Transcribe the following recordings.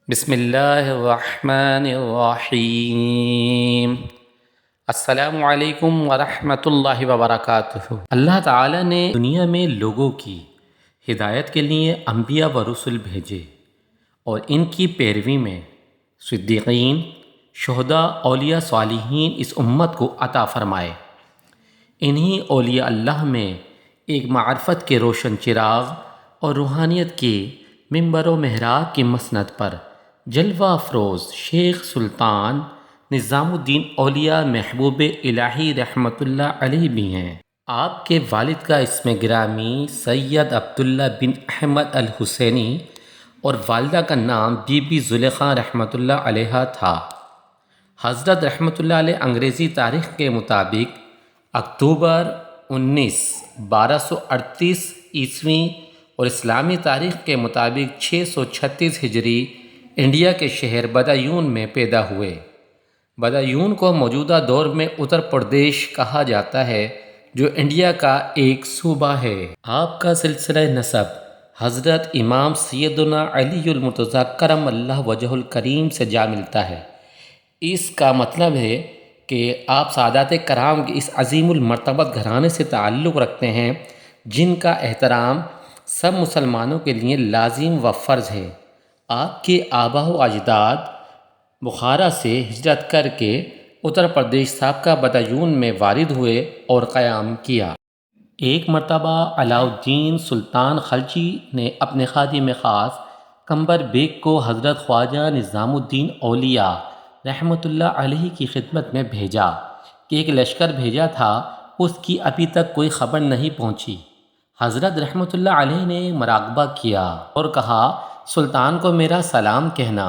بسم اللہ الرحمن الرحیم۔ السلام علیکم ورحمۃ اللہ وبرکاتہ۔ اللہ تعالیٰ نے دنیا میں لوگوں کی ہدایت کے لیے انبیاء و رسل بھیجے اور ان کی پیروی میں صدیقین، شہداء، اولیاء، صالحین اس امت کو عطا فرمائے۔ انہی اولیاء اللہ میں ایک معرفت کے روشن چراغ اور روحانیت کے منبر و محراب کی مسند پر جلوہ افروز شیخ سلطان نظام الدین اولیاء محبوب الہی رحمۃ اللہ علیہ بھی ہیں۔ آپ کے والد کا اسم گرامی سید عبداللہ بن احمد الحسینی اور والدہ کا نام بی بی زلیخا رحمۃ اللہ علیہ تھا۔ حضرت رحمۃ اللہ علیہ انگریزی تاریخ کے مطابق اکتوبر 19، 1238 عیسوی اور اسلامی تاریخ کے مطابق 636 ہجری انڈیا کے شہر بدایون میں پیدا ہوئے۔ بدایون کو موجودہ دور میں اتر پردیش کہا جاتا ہے، جو انڈیا کا ایک صوبہ ہے۔ آپ کا سلسلہ نسب حضرت امام سیدنا علی المرتضیٰ کرم اللہ وجہ الکریم سے جا ملتا ہے۔ اس کا مطلب ہے کہ آپ سادات کرام کے اس عظیم المرتبت گھرانے سے تعلق رکھتے ہیں، جن کا احترام سب مسلمانوں کے لیے لازم و فرض ہے۔ آپ کے آباء و اجداد بخارا سے ہجرت کر کے اتر پردیش سابقہ بدایون میں وارد ہوئے اور قیام کیا۔ ایک مرتبہ علاء الدین سلطان خلجی نے اپنے خادم خاص کمبر بیگ کو حضرت خواجہ نظام الدین اولیاء رحمۃ اللہ علیہ کی خدمت میں بھیجا کہ ایک لشکر بھیجا تھا، اس کی ابھی تک کوئی خبر نہیں پہنچی۔ حضرت رحمۃ اللہ علیہ نے مراقبہ کیا اور کہا، سلطان کو میرا سلام کہنا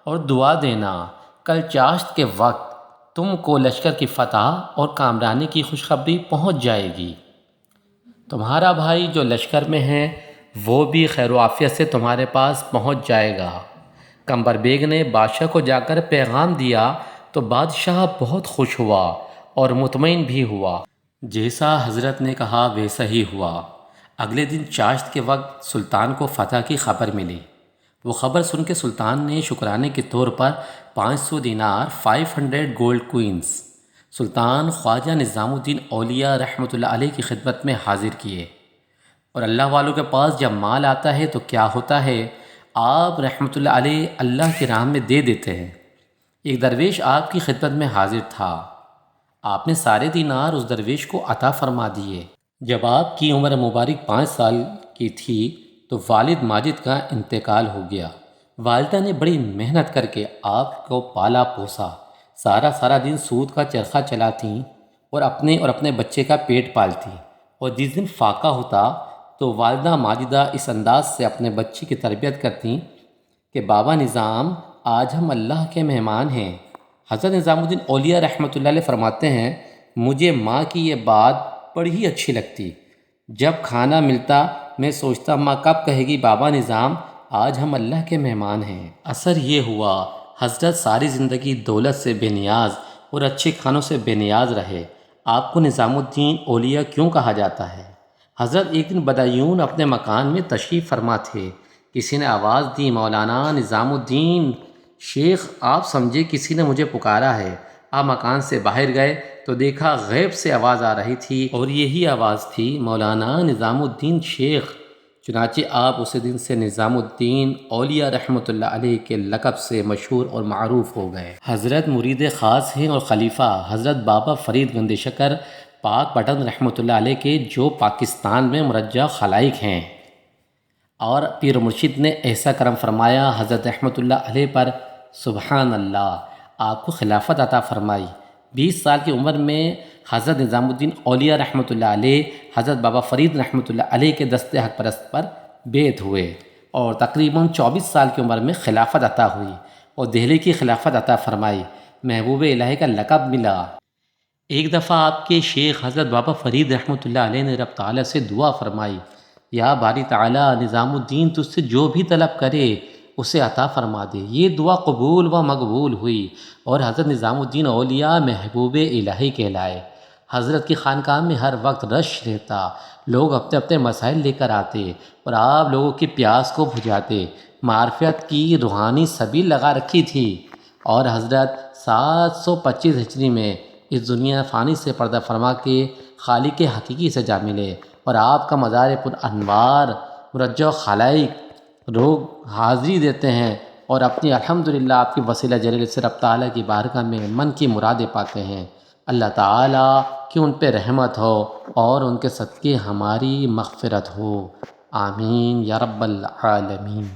اور دعا دینا، کل چاشت کے وقت تم کو لشکر کی فتح اور کامرانی کی خوشخبری پہنچ جائے گی۔ تمہارا بھائی جو لشکر میں ہے وہ بھی خیر و عافیت سے تمہارے پاس پہنچ جائے گا۔ کمبر بیگ نے بادشاہ کو جا کر پیغام دیا تو بادشاہ بہت خوش ہوا اور مطمئن بھی ہوا۔ جیسا حضرت نے کہا ویسا ہی ہوا۔ اگلے دن چاشت کے وقت سلطان کو فتح کی خبر ملی۔ وہ خبر سن کے سلطان نے شکرانے کے طور پر 500 دینار 500 گولڈ کوئنز سلطان خواجہ نظام الدین اولیاء رحمۃ اللہ علیہ کی خدمت میں حاضر کیے۔ اور اللہ والوں کے پاس جب مال آتا ہے تو کیا ہوتا ہے، آپ رحمۃ اللہ علیہ اللہ کی راہ میں دے دیتے ہیں۔ ایک درویش آپ کی خدمت میں حاضر تھا، آپ نے سارے دینار اس درویش کو عطا فرما دیے۔ جب آپ کی عمر مبارک 5 سال کی تھی تو والد ماجد کا انتقال ہو گیا۔ والدہ نے بڑی محنت کر کے آپ کو پالا پوسا، سارا دن سود کا چرخہ چلاتی اور اپنے بچے کا پیٹ پالتی، اور جس دن فاقہ ہوتا تو والدہ ماجدہ اس انداز سے اپنے بچے کی تربیت کرتی کہ بابا نظام آج ہم اللہ کے مہمان ہیں۔ حضرت نظام الدین اولیاء رحمۃ اللہ علیہ فرماتے ہیں، مجھے ماں کی یہ بات بڑی ہی اچھی لگتی۔ جب کھانا ملتا میں سوچتا ماں کب کہے گی بابا نظام آج ہم اللہ کے مہمان ہیں۔ اثر یہ ہوا حضرت ساری زندگی دولت سے بے نیاز اور اچھے کھانوں سے بے نیاز رہے۔ آپ کو نظام الدین اولیاء کیوں کہا جاتا ہے؟ حضرت ایک دن بدایون اپنے مکان میں تشریف فرما تھے، کسی نے آواز دی، مولانا نظام الدین شیخ، آپ سمجھے کسی نے مجھے پکارا ہے۔ آپ مکان سے باہر گئے تو دیکھا غیب سے آواز آ رہی تھی اور یہی آواز تھی، مولانا نظام الدین شیخ۔ چنانچہ آپ اسی دن سے نظام الدین اولیاء رحمۃ اللہ علیہ کے لقب سے مشہور اور معروف ہو گئے۔ حضرت مرید خاص ہیں اور خلیفہ حضرت بابا فرید گنج شکر پاک پٹن رحمۃ اللہ علیہ کے، جو پاکستان میں مرجع خلائق ہیں، اور پیر مرشد نے ایسا کرم فرمایا حضرت رحمۃ اللہ علیہ پر، سبحان اللہ، آپ کو خلافت عطا فرمائی۔ 20 سال کی عمر میں حضرت نظام الدین اولیاء رحمۃ اللہ علیہ حضرت بابا فرید رحمۃ اللہ علیہ کے دست حق پرست پر بیعت ہوئے، اور تقریباً 24 سال کی عمر میں خلافت عطا ہوئی اور دہلی کی خلافت عطا فرمائی، محبوب الہی کا لقب ملا۔ ایک دفعہ آپ کے شیخ حضرت بابا فرید رحمۃ اللہ علیہ نے رب تعالیٰ سے دعا فرمائی، یا باری تعالیٰ نظام الدین تجھ سے جو بھی طلب کرے اسے عطا فرما دے۔ یہ دعا قبول و مقبول ہوئی اور حضرت نظام الدین اولیاء محبوب الہی کہلائے۔ حضرت کی خانقاہ میں ہر وقت رش رہتا، لوگ اپنے مسائل لے کر آتے اور آپ لوگوں کی پیاس کو بجھاتے۔ معرفت کی روحانی سبیل لگا رکھی تھی، اور حضرت 725 ہجری میں اس دنیا فانی سے پردہ فرما کے خالق حقیقی سے جا ملے، اور آپ کا مزار پر انوار مرجع خلائق لوگ حاضری دیتے ہیں اور اپنی الحمدللہ آپ کی وسیلہ جلیل سے رب تعالیٰ کی بارگاہ میں من کی مرادیں پاتے ہیں۔ اللہ تعالیٰ کہ ان پہ رحمت ہو اور ان کے صدقے ہماری مغفرت ہو، آمین یا رب العالمین۔